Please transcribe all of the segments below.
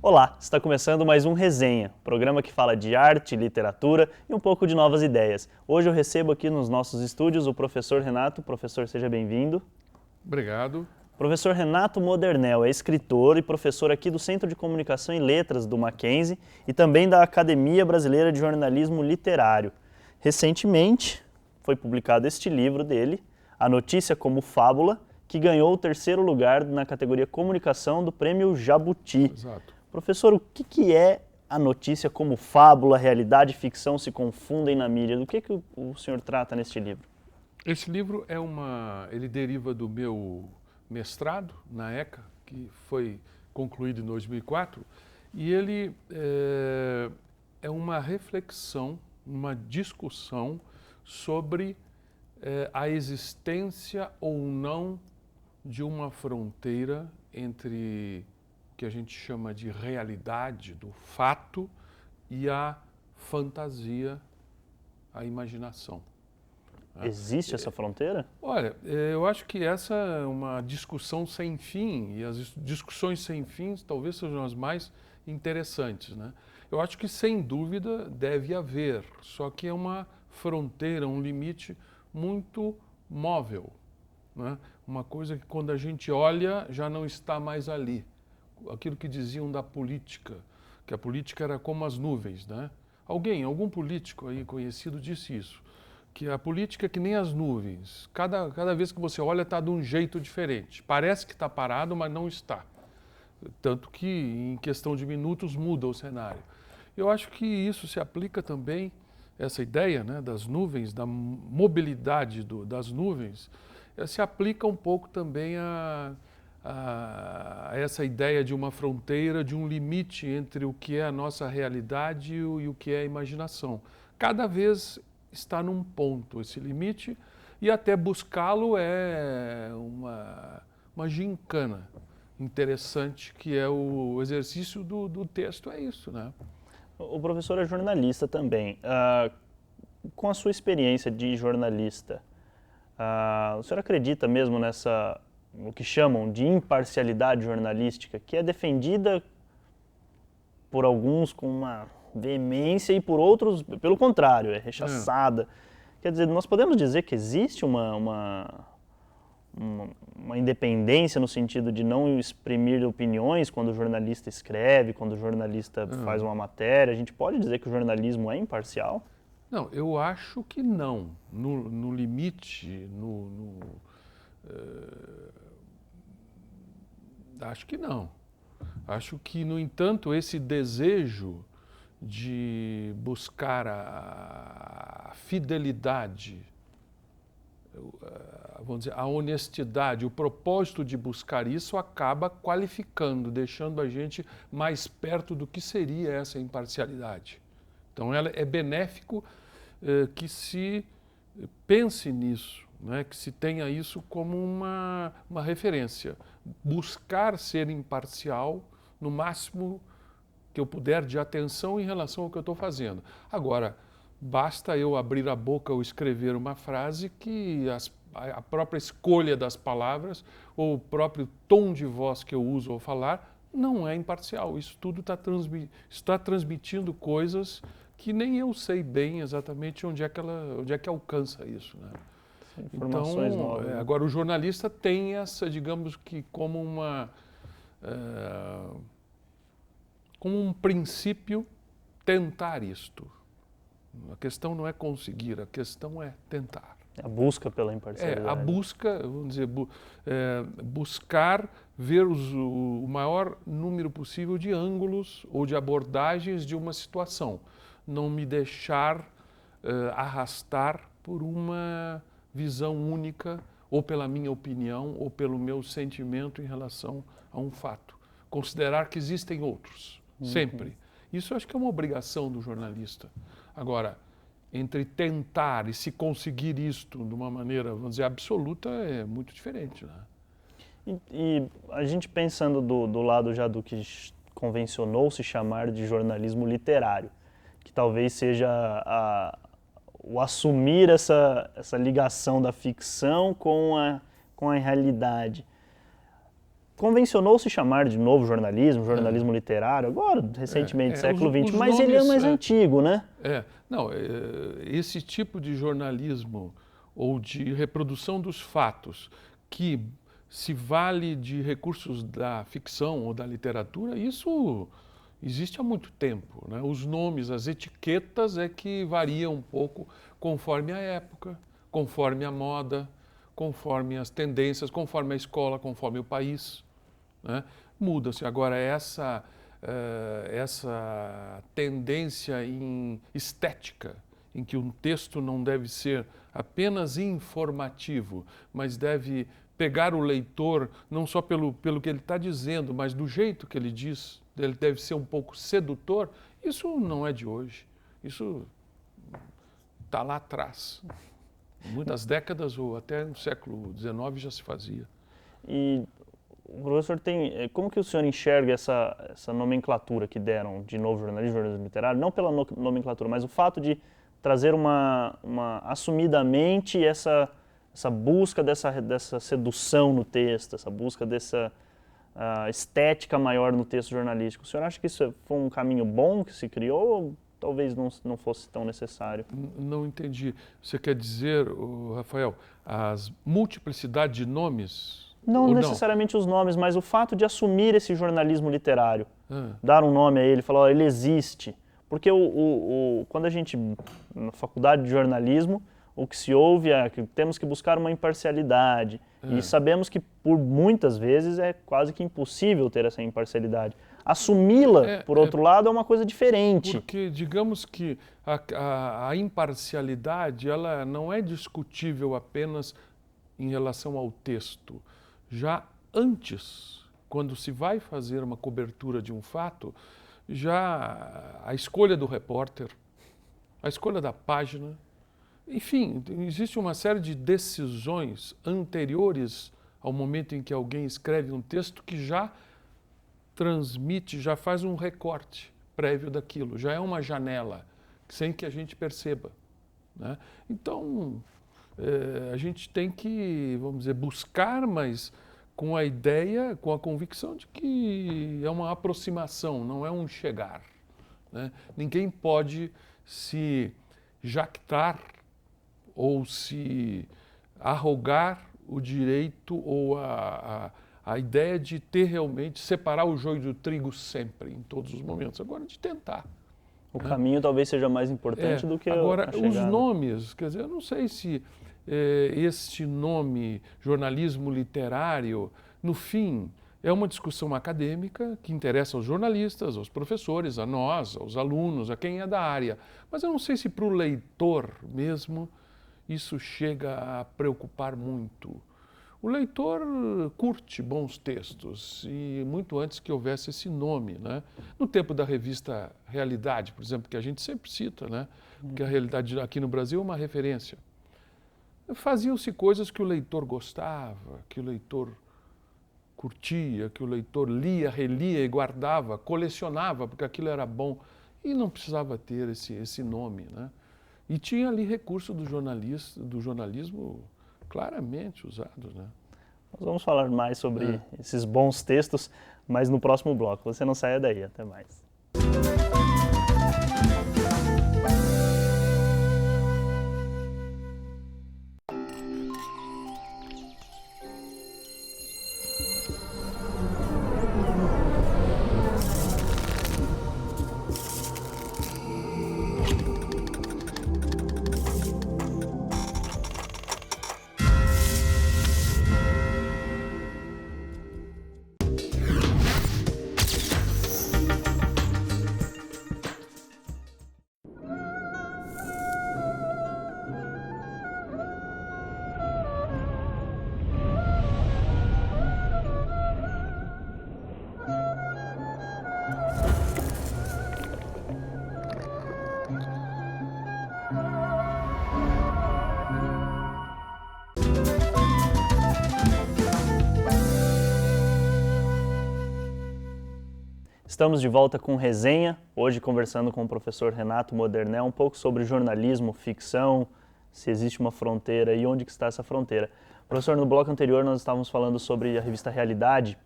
Olá, está começando mais um Resenha, programa que fala de arte, literatura e um pouco de novas ideias. Hoje eu recebo aqui nos nossos estúdios o professor Renato. Professor, seja bem-vindo. Obrigado. Professor Renato Modernel é escritor e professor aqui do Centro de Comunicação e Letras do Mackenzie e também da Academia Brasileira de Jornalismo Literário. Recentemente foi publicado este livro dele, A Notícia como Fábula, que ganhou o terceiro lugar na categoria Comunicação do Prêmio Jabuti. Exato. Professor, o que é a notícia como fábula, realidade e ficção se confundem na mídia? Do que o senhor trata neste livro? Esse livro ele deriva do meu mestrado na ECA, que foi concluído em 2004, e ele é uma reflexão, uma discussão sobre a existência ou não de uma fronteira entre o que a gente chama de realidade, do fato, e a fantasia, a imaginação. Existe essa fronteira? Olha, eu acho que essa é uma discussão sem fim, e as discussões sem fim talvez sejam as mais interessantes, né? Eu acho que, sem dúvida, deve haver, só que é uma fronteira, um limite muito móvel, né? Uma coisa que, quando a gente olha, já não está mais ali. Aquilo que diziam da política, que a política era como as nuvens, né? Algum político aí conhecido disse isso, que a política é que nem as nuvens. Cada vez que você olha está de um jeito diferente. Parece que está parado, mas não está. Tanto que em questão de minutos muda o cenário. Eu acho que isso se aplica também, essa ideia, né, das nuvens, da mobilidade das nuvens, se aplica um pouco também a essa ideia de uma fronteira, de um limite entre o que é a nossa realidade e o que é a imaginação. Cada vez está num ponto esse limite, e até buscá-lo é uma gincana interessante, que é o exercício do texto, é isso, né? O professor é jornalista também. Com a sua experiência de jornalista, o senhor acredita mesmo o que chamam de imparcialidade jornalística, que é defendida por alguns com uma veemência e por outros, pelo contrário, é rechaçada? Quer dizer, nós podemos dizer que existe uma independência no sentido de não exprimir opiniões quando o jornalista escreve, quando o jornalista faz uma matéria? A gente pode dizer que o jornalismo é imparcial? Não, eu acho que não. No limite, acho que não. Acho que, no entanto, esse desejo de buscar a fidelidade, vamos dizer, a honestidade, o propósito de buscar isso acaba qualificando, deixando a gente mais perto do que seria essa imparcialidade. Então, ela é benéfico que se pense nisso, né? Que se tenha isso como uma referência. Buscar ser imparcial no máximo que eu puder de atenção em relação ao que eu estou fazendo. Agora, basta eu abrir a boca ou escrever uma frase que a própria escolha das palavras ou o próprio tom de voz que eu uso ao falar não é imparcial. Isso tudo está transmitindo coisas que nem eu sei bem exatamente onde é que alcança isso, né? Informações Então, novas. agora o jornalista tem essa, digamos que como como um princípio, tentar isto. A questão não é conseguir, a questão é tentar. A busca pela imparcialidade. A busca, vamos dizer, buscar ver o maior número possível de ângulos ou de abordagens de uma situação. Não me deixar arrastar por uma visão única, ou pela minha opinião, ou pelo meu sentimento em relação a um fato. Considerar que existem outros, sempre. Isso eu acho que é uma obrigação do jornalista. Agora, entre tentar e se conseguir isto de uma maneira, vamos dizer, absoluta, é muito diferente, né? E a gente pensando do lado já do que convencionou se chamar de jornalismo literário, que talvez seja o assumir essa ligação da ficção com a realidade. convencionou se chamar de novo jornalismo literário, agora, recentemente, século XX, mas ele é mais antigo, né? Não, esse tipo de jornalismo ou de reprodução dos fatos que se vale de recursos da ficção ou da literatura, isso existe há muito tempo, né? Os nomes, as etiquetas é que variam um pouco conforme a época, conforme a moda, conforme as tendências, conforme a escola, conforme o país, né? Muda-se. Agora, essa tendência em estética, em que um texto não deve ser apenas informativo, mas deve pegar o leitor não só pelo que ele está dizendo, mas do jeito que ele diz, ele deve ser um pouco sedutor, isso não é de hoje. Isso está lá atrás. Muitas décadas ou até no século XIX já se fazia. E o professor como que o senhor enxerga essa nomenclatura que deram de novo jornalismo literário, não pela nomenclatura, mas o fato de trazer assumidamente essa busca dessa sedução no texto, essa busca dessa estética maior no texto jornalístico. O senhor acha que isso foi um caminho bom que se criou ou talvez não fosse tão necessário? Não entendi. Você quer dizer, Rafael, as multiplicidade de nomes? Não necessariamente os nomes, mas o fato de assumir esse jornalismo literário, dar um nome a ele, falar, ó, ele existe. Porque quando a gente, na faculdade de jornalismo, o que se ouve é que temos que buscar uma imparcialidade. E sabemos que, por muitas vezes, é quase que impossível ter essa imparcialidade. Assumi-la, por outro lado, é uma coisa diferente. Porque, digamos que a imparcialidade ela não é discutível apenas em relação ao texto. Já antes, quando se vai fazer uma cobertura de um fato, já a escolha do repórter, a escolha da página, enfim, existe uma série de decisões anteriores ao momento em que alguém escreve um texto que já transmite, já faz um recorte prévio daquilo, já é uma janela, sem que a gente perceba, né? Então, a gente tem que, vamos dizer, buscar, mas com a ideia, com a convicção de que é uma aproximação, não é um chegar, né? Ninguém pode se jactar ou se arrogar o direito ou a ideia de ter realmente, separar o joio do trigo sempre, em todos os momentos. Agora, de tentar. O caminho talvez seja mais importante do que agora, a chegada. Os nomes, quer dizer, eu não sei se este nome, jornalismo literário, no fim, é uma discussão acadêmica que interessa aos jornalistas, aos professores, a nós, aos alunos, a quem é da área. Mas eu não sei se para o leitor mesmo isso chega a preocupar muito. O leitor curte bons textos e muito antes que houvesse esse nome, né? No tempo da revista Realidade, por exemplo, que a gente sempre cita, né? Porque a Realidade aqui no Brasil é uma referência. Faziam-se coisas que o leitor gostava, que o leitor curtia, que o leitor lia, relia e guardava, colecionava, porque aquilo era bom e não precisava ter esse nome, né? E tinha ali recurso do jornalismo claramente usados, né? Nós vamos falar mais sobre esses bons textos, mas no próximo bloco. Você não saia daí. Até mais. Estamos de volta com Resenha, hoje conversando com o professor Renato Modernel um pouco sobre jornalismo, ficção, se existe uma fronteira e onde que está essa fronteira. Professor, no bloco anterior nós estávamos falando sobre a revista Realidade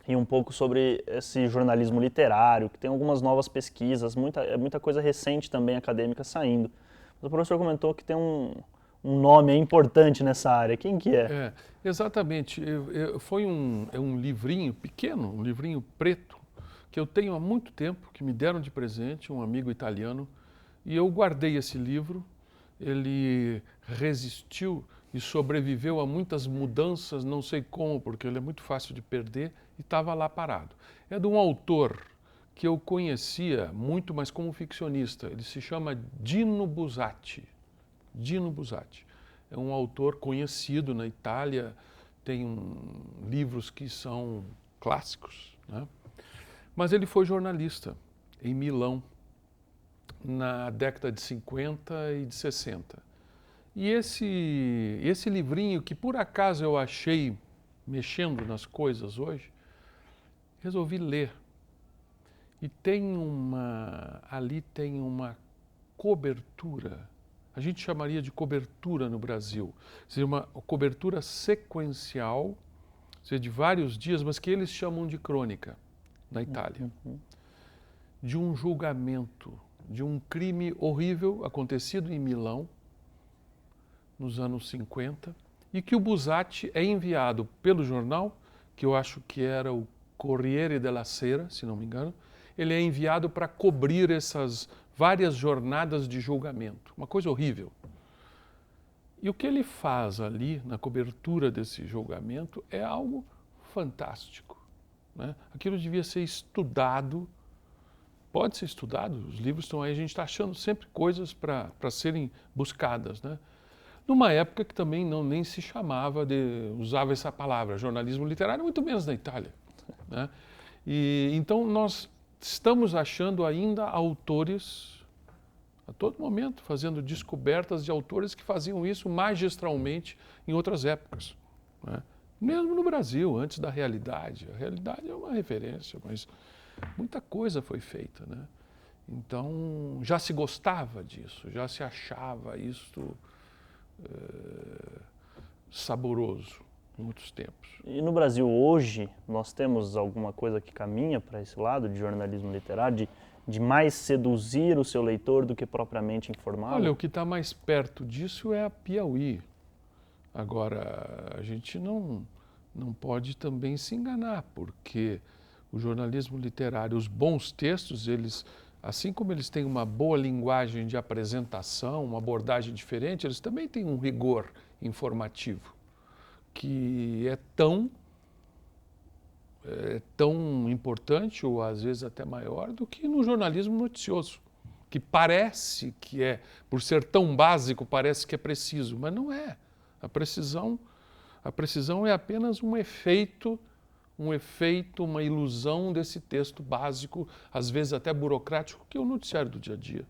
e um pouco sobre esse jornalismo literário, que tem algumas novas pesquisas, muita coisa recente também acadêmica saindo. Mas o professor comentou que tem um nome importante nessa área. Quem que é? Exatamente. É um livrinho pequeno, um livrinho preto, que eu tenho há muito tempo, que me deram de presente, um amigo italiano, e eu guardei esse livro. Ele resistiu e sobreviveu a muitas mudanças, não sei como, porque ele é muito fácil de perder, e estava lá parado. É de um autor que eu conhecia muito, mas como ficcionista. Ele se chama Dino Buzzati. Dino Buzzati. É um autor conhecido na Itália, tem livros que são clássicos, né? Mas ele foi jornalista em Milão, na década de 50 e de 60. E esse livrinho, que por acaso eu achei mexendo nas coisas hoje, resolvi ler. E ali tem uma cobertura, a gente chamaria de cobertura no Brasil, seria uma cobertura sequencial, seja, de vários dias, mas que eles chamam de crônica na Itália, de um julgamento, de um crime horrível acontecido em Milão, nos anos 50, e que o Buzzati é enviado pelo jornal, que eu acho que era o Corriere della Sera, se não me engano, ele é enviado para cobrir essas várias jornadas de julgamento. Uma coisa horrível. E o que ele faz ali na cobertura desse julgamento é algo fantástico, né? Aquilo devia ser estudado, pode ser estudado, os livros estão aí, a gente está achando sempre coisas para serem buscadas, né? Numa época que também nem se usava essa palavra, jornalismo literário, muito menos na Itália, né? E então nós estamos achando ainda autores, a todo momento, fazendo descobertas de autores que faziam isso magistralmente em outras épocas, né? Mesmo no Brasil, antes da realidade. A realidade é uma referência, mas muita coisa foi feita, né? Então, já se gostava disso, já se achava isso saboroso em outros tempos. E no Brasil hoje, nós temos alguma coisa que caminha para esse lado de jornalismo literário, de mais seduzir o seu leitor do que propriamente informá-lo? Olha, o que está mais perto disso é a Piauí. Agora, a gente não pode também se enganar, porque o jornalismo literário, os bons textos, eles, assim como eles têm uma boa linguagem de apresentação, uma abordagem diferente, eles também têm um rigor informativo, que é tão importante, ou às vezes até maior, do que no jornalismo noticioso, que parece que é, por ser tão básico, parece que é preciso, mas não é. A precisão é apenas um efeito, uma ilusão desse texto básico, às vezes até burocrático, que é o noticiário do dia a dia.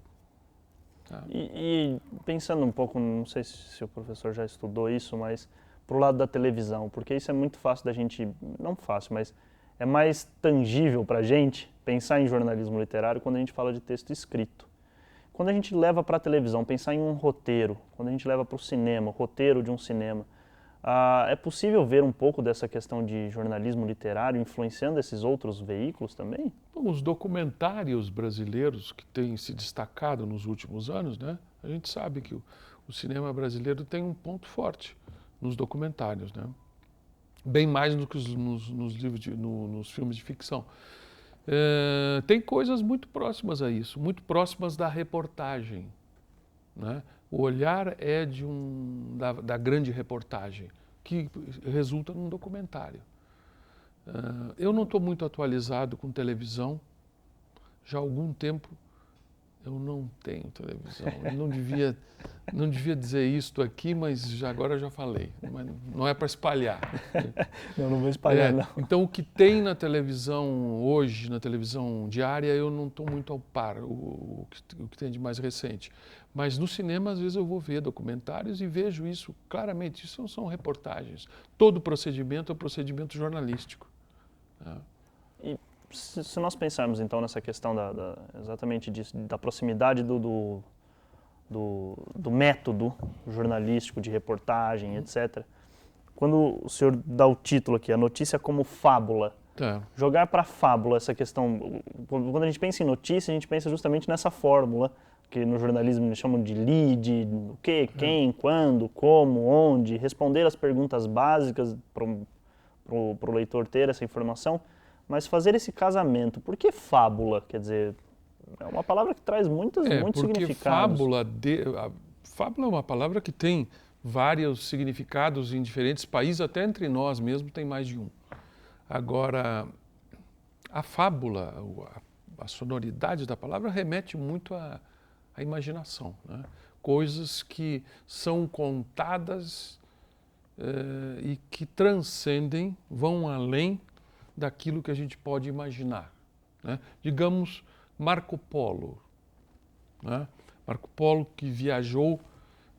Tá? E pensando um pouco, não sei se o professor já estudou isso, mas para o lado da televisão, porque isso é muito fácil da gente, não fácil, mas é mais tangível para a gente pensar em jornalismo literário quando a gente fala de texto escrito. Quando a gente leva para a televisão, pensar em um roteiro, quando a gente leva para o cinema, o roteiro de um cinema, é possível ver um pouco dessa questão de jornalismo literário influenciando esses outros veículos também? Bom, os documentários brasileiros que têm se destacado nos últimos anos, né? A gente sabe que o cinema brasileiro tem um ponto forte nos documentários, né? Bem mais do que nos filmes de ficção. Tem coisas muito próximas a isso, muito próximas da reportagem, né? O olhar é da grande reportagem, que resulta num documentário. Eu não estou muito atualizado com televisão, já há algum tempo eu não tenho televisão. Eu não devia dizer isto aqui, mas agora já falei. Mas não é para espalhar. Não vou espalhar, não. Então, o que tem na televisão hoje, na televisão diária, eu não estou muito ao par, o que tem de mais recente. Mas no cinema, às vezes, eu vou ver documentários e vejo isso claramente. Isso não são reportagens. Todo procedimento é um procedimento jornalístico. E se nós pensarmos, então, nessa questão exatamente disso, da proximidade do método jornalístico, de reportagem, etc., quando o senhor dá o título aqui, a notícia como fábula, Tá. Jogar para a fábula essa questão, quando a gente pensa em notícia, a gente pensa justamente nessa fórmula, que no jornalismo eles chamam de lead, o que, quem, quando, como, onde, responder as perguntas básicas para o leitor ter essa informação, mas fazer esse casamento. Por que fábula? Quer dizer, é uma palavra que traz muitos significados. Fábula é uma palavra que tem vários significados em diferentes países, até entre nós mesmo tem mais de um. Agora, a fábula, a sonoridade da palavra remete muito à imaginação, né? Coisas que são contadas e que transcendem, vão além daquilo que a gente pode imaginar, né? Digamos, Marco Polo, né? Marco Polo que viajou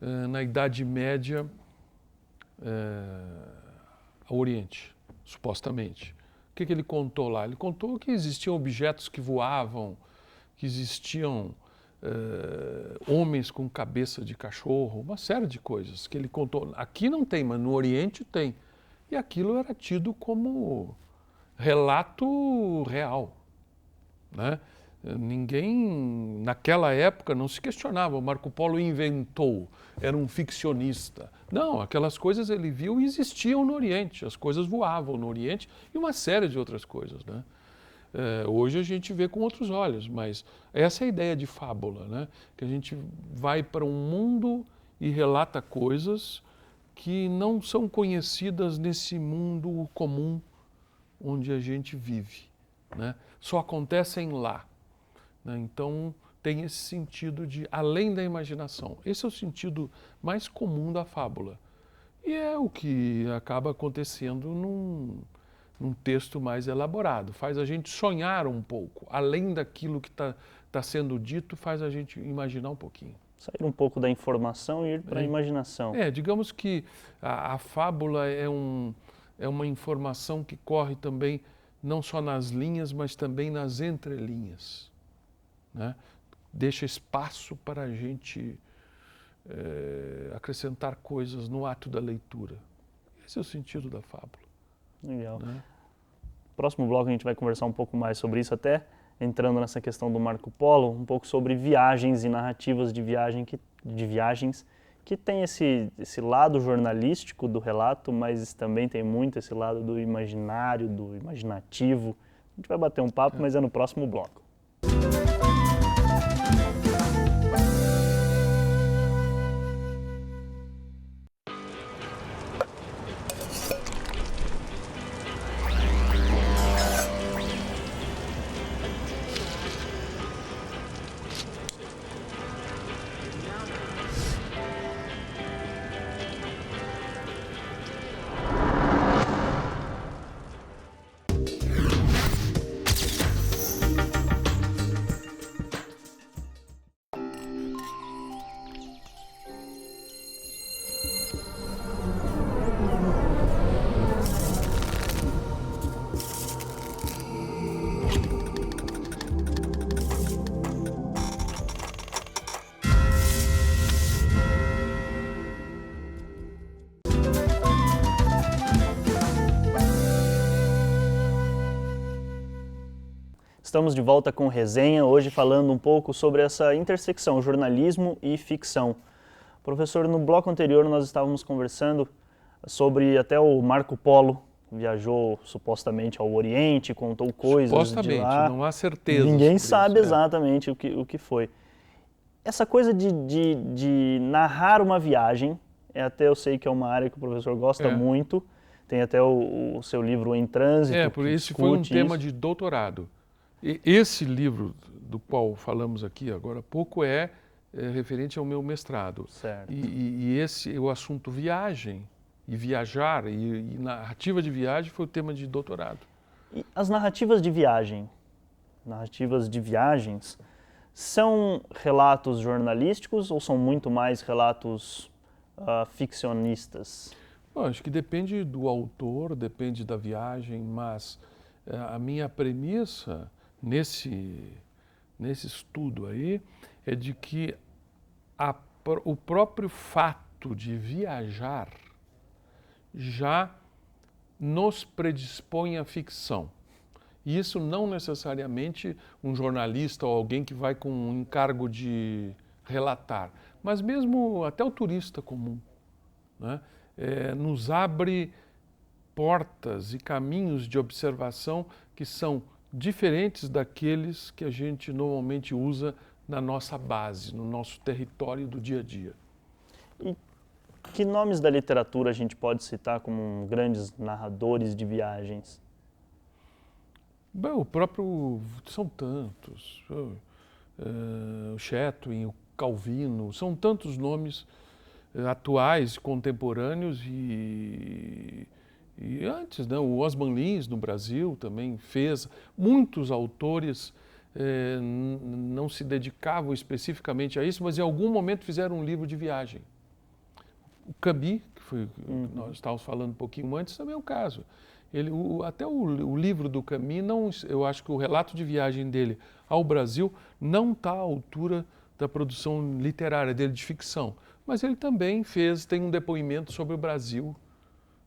na Idade Média ao Oriente, supostamente. O que ele contou lá? Ele contou que existiam objetos que voavam, que existiam homens com cabeça de cachorro, uma série de coisas que ele contou. Aqui não tem, mas no Oriente tem. E aquilo era tido como relato real, né? Ninguém, naquela época, não se questionava. O Marco Polo inventou, era um ficcionista. Não, aquelas coisas ele viu e existiam no Oriente. As coisas voavam no Oriente e uma série de outras coisas, né? Hoje a gente vê com outros olhos, mas essa é a ideia de fábula, né? Que a gente vai para um mundo e relata coisas que não são conhecidas nesse mundo comum onde a gente vive, né? Só acontecem lá. Então, tem esse sentido de além da imaginação. Esse é o sentido mais comum da fábula. E é o que acaba acontecendo num texto mais elaborado. Faz a gente sonhar um pouco. Além daquilo que está sendo dito, faz a gente imaginar um pouquinho. Sair um pouco da informação e ir para a imaginação. Digamos que a fábula é uma informação que corre também não só nas linhas, mas também nas entrelinhas, né? Deixa espaço para a gente acrescentar coisas no ato da leitura. Esse é o sentido da fábula. Legal. Né? Próximo bloco a gente vai conversar um pouco mais sobre isso, até entrando nessa questão do Marco Polo, um pouco sobre viagens e narrativas de viagens que tem esse lado jornalístico do relato, mas também tem muito esse lado do imaginário, do imaginativo. A gente vai bater um papo, mas é no próximo bloco. Estamos de volta com Resenha, hoje falando um pouco sobre essa intersecção jornalismo e ficção. Professor, no bloco anterior nós estávamos conversando sobre até o Marco Polo, viajou supostamente ao Oriente, contou coisas supostamente, de lá. Não há certeza. Ninguém sabe exatamente o que foi. Essa coisa de narrar uma viagem, até eu sei que é uma área que o professor gosta muito, tem até o seu livro Em Trânsito. Por isso foi um tema de doutorado. Esse livro do qual falamos aqui agora há pouco é referente ao meu mestrado. Certo. E o assunto viagem e viajar e narrativa de viagem foi o tema de doutorado. E as narrativas de viagens, são relatos jornalísticos ou são muito mais relatos ficcionistas? Bom, acho que depende do autor, depende da viagem, mas a minha premissa nesse estudo aí é de que o próprio fato de viajar já nos predispõe à ficção. E isso não necessariamente um jornalista ou alguém que vai com um encargo de relatar, mas mesmo até o turista comum, né? Nos abre portas e caminhos de observação que são diferentes daqueles que a gente normalmente usa na nossa base, no nosso território do dia a dia. E que nomes da literatura a gente pode citar como grandes narradores de viagens? Bem, o próprio, são tantos, o Chatwin, o Calvino, são tantos nomes atuais, contemporâneos e antes, né? O Osman Lins no Brasil também fez. Muitos autores não se dedicavam especificamente a isso, mas em algum momento fizeram um livro de viagem. O Camus, que foi que nós estávamos falando um pouquinho antes, também é o caso. Até o livro do Camus, eu acho que o relato de viagem dele ao Brasil não está à altura da produção literária dele de ficção. Mas ele também tem um depoimento sobre o Brasil,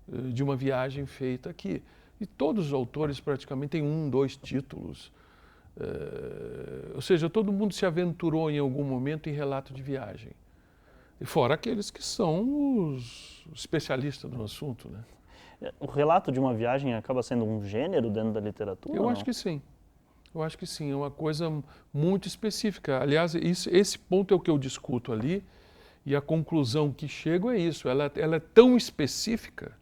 de uma viagem feita aqui. E todos os autores praticamente têm 1, 2 títulos. Ou seja, todo mundo se aventurou em algum momento em relato de viagem. E fora aqueles que são os especialistas no assunto, né? O relato de uma viagem acaba sendo um gênero dentro da literatura? Eu acho que sim. Eu acho que sim, é uma coisa muito específica. Aliás, esse ponto é o que eu discuto ali, e a conclusão que chego é isso. Ela é tão específica,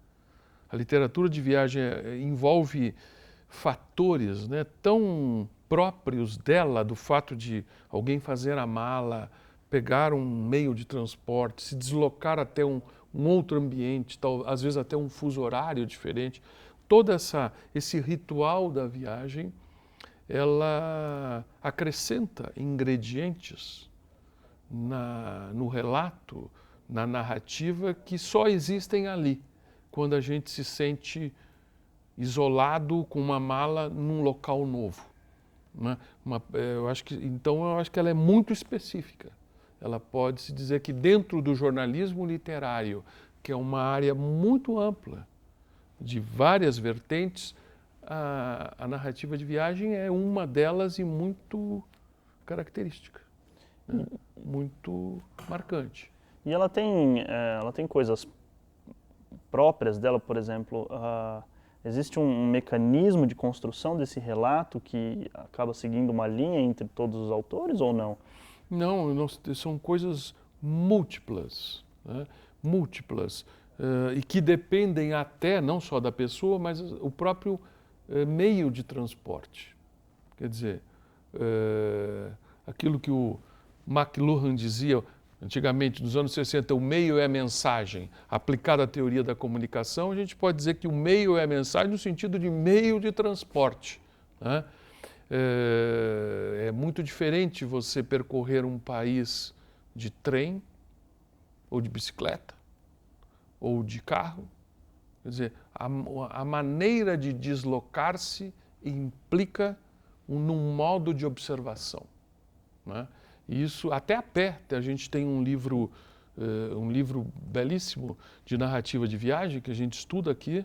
a literatura de viagem envolve fatores, né, tão próprios dela, do fato de alguém fazer a mala, pegar um meio de transporte, se deslocar até um outro ambiente, às vezes até um fuso horário diferente. Todo esse ritual da viagem, ela acrescenta ingredientes no relato, na narrativa, que só existem ali, quando a gente se sente isolado com uma mala num local novo, né? Eu acho que ela é muito específica. Ela pode-se dizer que dentro do jornalismo literário, que é uma área muito ampla, de várias vertentes, a narrativa de viagem é uma delas e muito característica, né? Muito marcante. E ela tem coisas próprias dela, por exemplo, existe um mecanismo de construção desse relato que acaba seguindo uma linha entre todos os autores ou não? Não, são coisas múltiplas, né? Múltiplas, e que dependem até, não só da pessoa, mas o próprio meio de transporte. Quer dizer, aquilo que o McLuhan dizia antigamente, nos anos 60, o meio é a mensagem. Aplicado à teoria da comunicação, a gente pode dizer que o meio é a mensagem no sentido de meio de transporte, né? É muito diferente você percorrer um país de trem, ou de bicicleta, ou de carro. Quer dizer, a maneira de deslocar-se implica num modo de observação, né? E isso, até a pé, a gente tem um livro belíssimo de narrativa de viagem que a gente estuda aqui,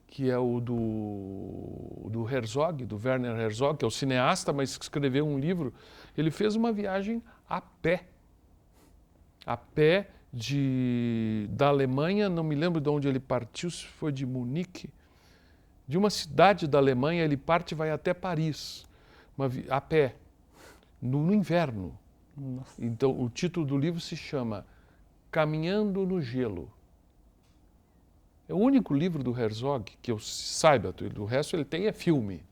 que é o do Herzog, do Werner Herzog, que é o cineasta, mas que escreveu um livro. Ele fez uma viagem a pé da Alemanha, não me lembro de onde ele partiu, se foi de Munique, de uma cidade da Alemanha, ele parte e vai até Paris, a pé, no inverno. Nossa. Então, o título do livro se chama Caminhando no Gelo. É o único livro do Herzog que eu saiba, do resto ele tem filme.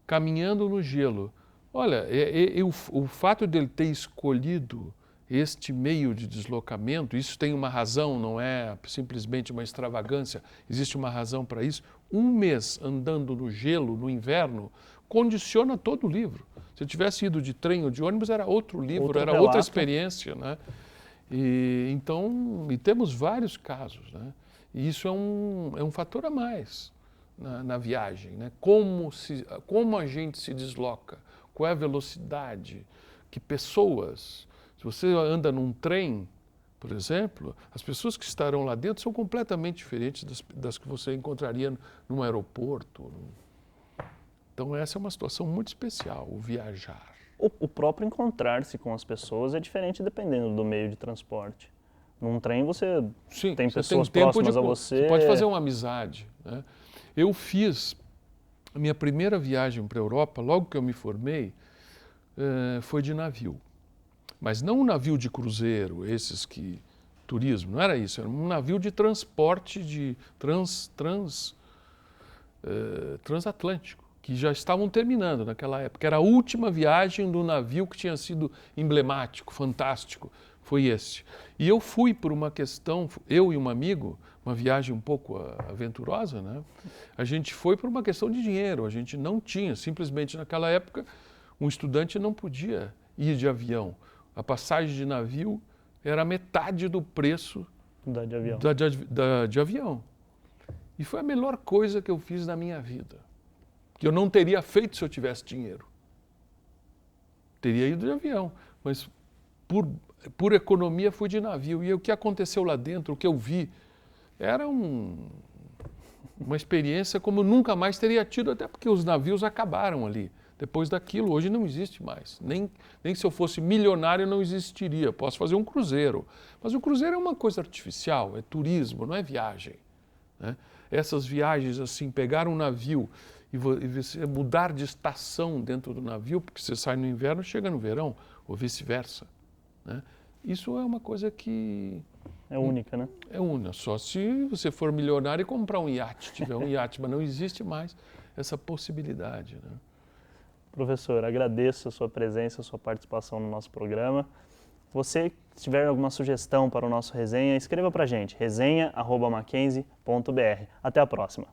Caminhando no Gelo. Olha, o fato dele ter escolhido este meio de deslocamento, isso tem uma razão, não é simplesmente uma extravagância, existe uma razão para isso. 1 mês andando no gelo, no inverno, condiciona todo o livro. Se eu tivesse ido de trem ou de ônibus, era outro livro, era relato. Outra experiência, né? E temos vários casos, né? E isso é um fator a mais na viagem, né? Como a gente se desloca, qual é a velocidade, que pessoas. Se você anda num trem, por exemplo, as pessoas que estarão lá dentro são completamente diferentes das que você encontraria num aeroporto. Então essa é uma situação muito especial, o viajar. O próprio encontrar-se com as pessoas é diferente dependendo do meio de transporte. Num trem você Sim, tem você pessoas tem tempo próximas a você você. pode fazer uma amizade, né? Eu fiz a minha primeira viagem para a Europa, logo que eu me formei, foi de navio. Mas não um navio de cruzeiro, esses que... turismo, não era isso, era um navio de transporte de transatlântico, que já estavam terminando naquela época. Era a última viagem do navio que tinha sido emblemático, fantástico, foi esse. E eu fui por uma questão, eu e um amigo, uma viagem um pouco aventurosa, né? A gente foi por uma questão de dinheiro, a gente não tinha, simplesmente naquela época, um estudante não podia ir de avião. A passagem de navio era metade do preço De avião. de avião. E foi a melhor coisa que eu fiz na minha vida. Que eu não teria feito se eu tivesse dinheiro. Teria ido de avião, mas por economia fui de navio. E o que aconteceu lá dentro, o que eu vi, era uma experiência como eu nunca mais teria tido, até porque os navios acabaram ali. Depois daquilo, hoje não existe mais. Nem se eu fosse milionário não existiria. Posso fazer um cruzeiro. Mas o cruzeiro é uma coisa artificial, é turismo, não é viagem, né? Essas viagens assim, pegar um navio e você mudar de estação dentro do navio, porque você sai no inverno e chega no verão, ou vice-versa, né? Isso é uma coisa que... É única, né? É única. Só se você for milionário e comprar um iate, tiver um iate, mas não existe mais essa possibilidade, né? Professor, agradeço a sua presença, a sua participação no nosso programa. Você, se tiver alguma sugestão para o nosso resenha, escreva para a gente, resenha@mackenzie.br. Até a próxima.